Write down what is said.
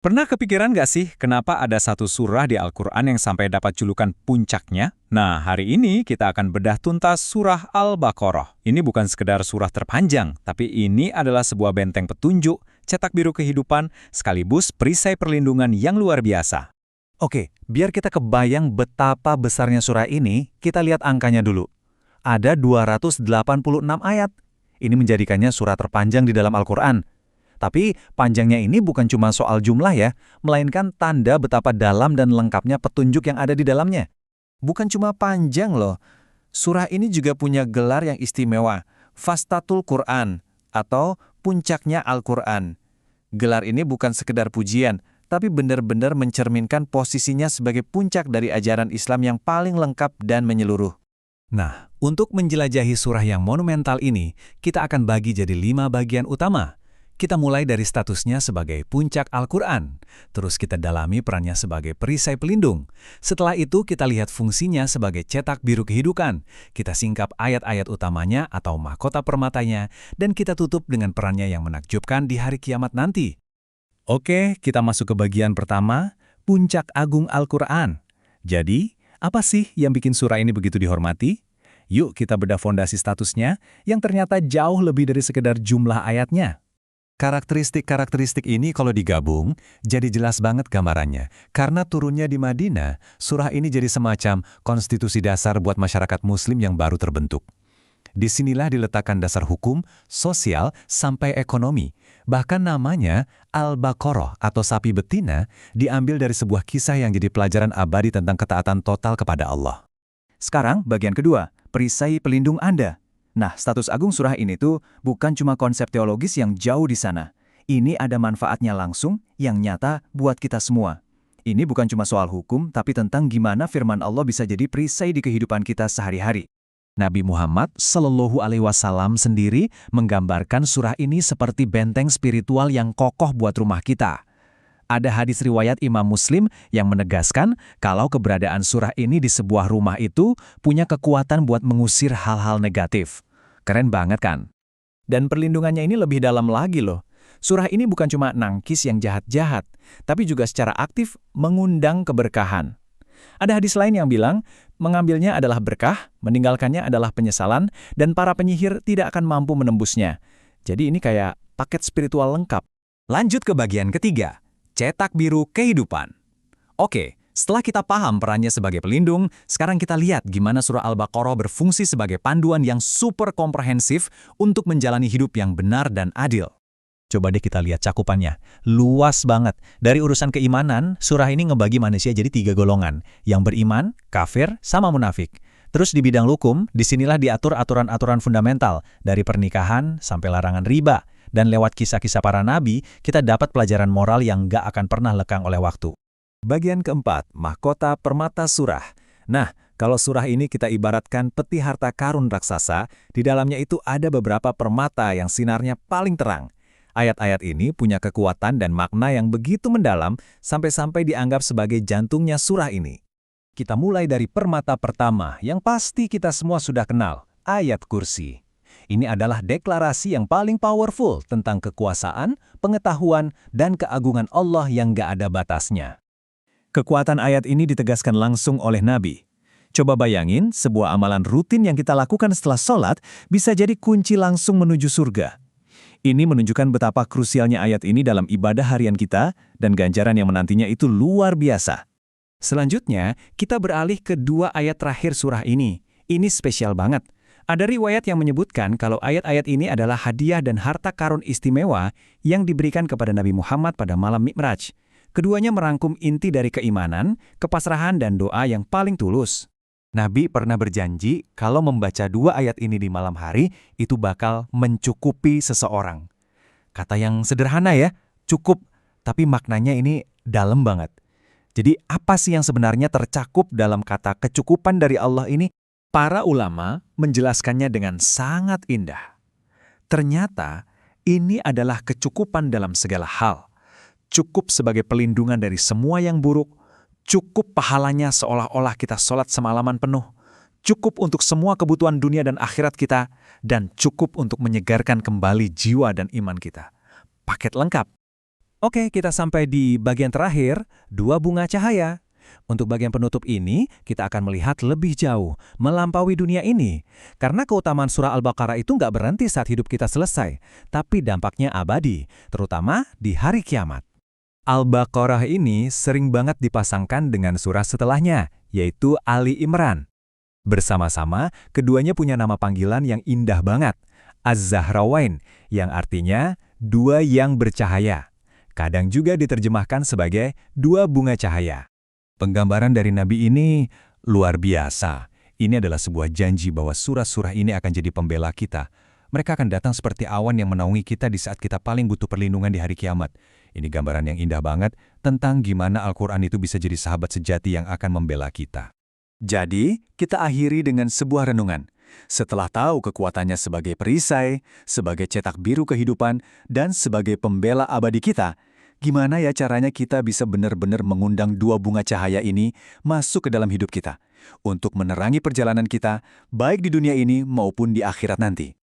Pernah kepikiran nggak sih kenapa ada satu surah di Al-Quran yang sampai dapat julukan puncaknya? Nah, hari ini kita akan bedah tuntas surah Al-Baqarah. Ini bukan sekedar surah terpanjang, tapi ini adalah sebuah benteng petunjuk, cetak biru kehidupan, sekaligus perisai perlindungan yang luar biasa. Oke, biar kita kebayang betapa besarnya surah ini, kita lihat angkanya dulu. Ada 286 ayat. Ini menjadikannya surah terpanjang di dalam Al-Quran. Tapi panjangnya ini bukan cuma soal jumlah ya, melainkan tanda betapa dalam dan lengkapnya petunjuk yang ada di dalamnya. Bukan cuma panjang loh, surah ini juga punya gelar yang istimewa, Fastatul Quran, atau Puncaknya Al-Quran. Gelar ini bukan sekedar pujian, tapi benar-benar mencerminkan posisinya sebagai puncak dari ajaran Islam yang paling lengkap dan menyeluruh. Nah, untuk menjelajahi surah yang monumental ini, kita akan bagi jadi 5 bagian utama. Kita mulai dari statusnya sebagai puncak Al-Quran, terus kita dalami perannya sebagai perisai pelindung. Setelah itu kita lihat fungsinya sebagai cetak biru kehidupan. Kita singkap ayat-ayat utamanya atau mahkota permatanya, dan kita tutup dengan perannya yang menakjubkan di hari kiamat nanti. Oke, kita masuk ke bagian pertama, puncak agung Al-Quran. Jadi, apa sih yang bikin surah ini begitu dihormati? Yuk kita bedah fondasi statusnya yang ternyata jauh lebih dari sekedar jumlah ayatnya. Karakteristik-karakteristik ini kalau digabung, jadi jelas banget gambarannya. Karena turunnya di Madinah, surah ini jadi semacam konstitusi dasar buat masyarakat muslim yang baru terbentuk. Disinilah diletakkan dasar hukum, sosial, sampai ekonomi. Bahkan namanya Al-Baqarah atau sapi betina diambil dari sebuah kisah yang jadi pelajaran abadi tentang ketaatan total kepada Allah. Sekarang bagian kedua, perisai pelindung Anda. Nah, status agung surah ini tuh bukan cuma konsep teologis yang jauh di sana. Ini ada manfaatnya langsung yang nyata buat kita semua. Ini bukan cuma soal hukum, tapi tentang gimana firman Allah bisa jadi perisai di kehidupan kita sehari-hari. Nabi Muhammad Shallallahu Alaihi Wasallam sendiri menggambarkan surah ini seperti benteng spiritual yang kokoh buat rumah kita. Ada hadis riwayat Imam Muslim yang menegaskan kalau keberadaan surah ini di sebuah rumah itu punya kekuatan buat mengusir hal-hal negatif. Keren banget kan? Dan perlindungannya ini lebih dalam lagi loh. Surah ini bukan cuma nangkis yang jahat-jahat, tapi juga secara aktif mengundang keberkahan. Ada hadis lain yang bilang, mengambilnya adalah berkah, meninggalkannya adalah penyesalan, dan para penyihir tidak akan mampu menembusnya. Jadi ini kayak paket spiritual lengkap. Lanjut ke bagian ketiga. Cetak biru kehidupan. Oke, setelah kita paham perannya sebagai pelindung, sekarang kita lihat gimana surah Al-Baqarah berfungsi sebagai panduan yang super komprehensif untuk menjalani hidup yang benar dan adil. Coba deh kita lihat cakupannya. Luas banget. Dari urusan keimanan, surah ini ngebagi manusia jadi 3 golongan. Yang beriman, kafir, sama munafik. Terus di bidang hukum, disinilah diatur aturan-aturan fundamental, dari pernikahan sampai larangan riba. Dan lewat kisah-kisah para nabi, kita dapat pelajaran moral yang gak akan pernah lekang oleh waktu. Bagian keempat, mahkota permata surah. Nah, kalau surah ini kita ibaratkan peti harta karun raksasa, di dalamnya itu ada beberapa permata yang sinarnya paling terang. Ayat-ayat ini punya kekuatan dan makna yang begitu mendalam sampai-sampai dianggap sebagai jantungnya surah ini. Kita mulai dari permata pertama yang pasti kita semua sudah kenal, ayat kursi. Ini adalah deklarasi yang paling powerful tentang kekuasaan, pengetahuan, dan keagungan Allah yang gak ada batasnya. Kekuatan ayat ini ditegaskan langsung oleh Nabi. Coba bayangin, sebuah amalan rutin yang kita lakukan setelah sholat bisa jadi kunci langsung menuju surga. Ini menunjukkan betapa krusialnya ayat ini dalam ibadah harian kita, dan ganjaran yang menantinya itu luar biasa. Selanjutnya, kita beralih ke 2 ayat terakhir surah ini. Ini spesial banget. Ada riwayat yang menyebutkan kalau ayat-ayat ini adalah hadiah dan harta karun istimewa yang diberikan kepada Nabi Muhammad pada malam Mi'raj. Keduanya merangkum inti dari keimanan, kepasrahan, dan doa yang paling tulus. Nabi pernah berjanji kalau membaca 2 ayat ini di malam hari, itu bakal mencukupi seseorang. Kata yang sederhana ya, cukup, tapi maknanya ini dalam banget. Jadi apa sih yang sebenarnya tercakup dalam kata kecukupan dari Allah ini? Para ulama menjelaskannya dengan sangat indah. Ternyata ini adalah kecukupan dalam segala hal. Cukup sebagai pelindungan dari semua yang buruk, cukup pahalanya seolah-olah kita sholat semalaman penuh, cukup untuk semua kebutuhan dunia dan akhirat kita, dan cukup untuk menyegarkan kembali jiwa dan iman kita. Paket lengkap. Oke, kita sampai di bagian terakhir, dua bunga cahaya. Untuk bagian penutup ini, kita akan melihat lebih jauh, melampaui dunia ini. Karena keutamaan surah Al-Baqarah itu nggak berhenti saat hidup kita selesai, tapi dampaknya abadi, terutama di hari kiamat. Al-Baqarah ini sering banget dipasangkan dengan surah setelahnya, yaitu Ali Imran. Bersama-sama, keduanya punya nama panggilan yang indah banget, Az-Zahrawain, yang artinya dua yang bercahaya. Kadang juga diterjemahkan sebagai dua bunga cahaya. Penggambaran dari Nabi ini luar biasa. Ini adalah sebuah janji bahwa surah-surah ini akan jadi pembela kita. Mereka akan datang seperti awan yang menaungi kita di saat kita paling butuh perlindungan di hari kiamat. Ini gambaran yang indah banget tentang gimana Al-Quran itu bisa jadi sahabat sejati yang akan membela kita. Jadi, kita akhiri dengan sebuah renungan. Setelah tahu kekuatannya sebagai perisai, sebagai cetak biru kehidupan, dan sebagai pembela abadi kita, gimana ya caranya kita bisa benar-benar mengundang dua bunga cahaya ini masuk ke dalam hidup kita, untuk menerangi perjalanan kita, baik di dunia ini maupun di akhirat nanti.